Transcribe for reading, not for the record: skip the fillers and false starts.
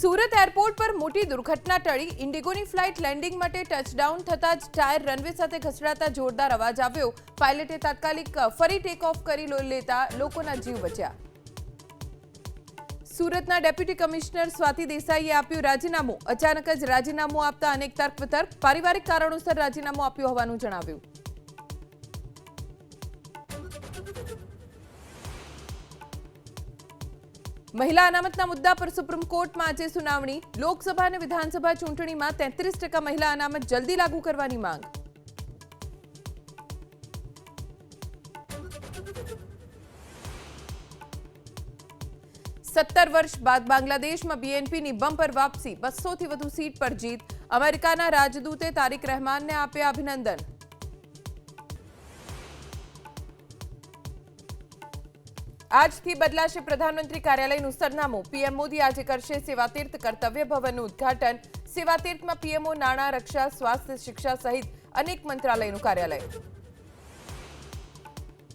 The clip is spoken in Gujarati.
સુરત એરપોર્ટ પર મોટી દુર્ઘટના ટળી। ઇન્ડિગોની ફ્લાઇટ લેન્ડિંગ માટે ટચડાઉન થતા જ ટાયર રનવે સાથે ઘસડાતા જોરદાર અવાજ આવ્યો। પાયલટે તાત્કાલિક ફરી ટેક ઓફ કરી લેતા લોકોના જીવ બચ્યા। સુરતના ડેપ્યુટી કમિશનર સ્વાતિ દેસાઈએ આપ્યું રાજીનામું। અચાનક જ રાજીનામું આપતા અનેક તર્ક વિતર્ક। પારિવારિક કારણોસર રાજીનામું આપ્યું હોવાનું જણાવ્યું। महिला अनामतना मुद्दा पर सुप्रीम कोर्ट में आज सुनावणी। लोकसभा और विधानसभा चूंटणी में 33% महिला अनामत जल्दी लागू करवानी मांग। सत्तर वर्ष बाद बांग्लादेश में बीएनपी ની બમ્પર વાપસી। 200 થી વધુ सीट पर जीत। अमेरिकाना राजदूते तारिक रहमान ने आप्या अभिनंदन। આજથી બદલાશે પ્રધાનમંત્રી કાર્યાલયનું સરનામું। પીએમ મોદી આજે કરશે સેવાતીર્થ કર્તવ્ય ભવનનું ઉદ્ઘાટન। સેવાતીર્થમાં પીએમઓ નાણાં, રક્ષા, સ્વાસ્થ્ય, શિક્ષા સહિત અનેક મંત્રાલયનું કાર્યાલય।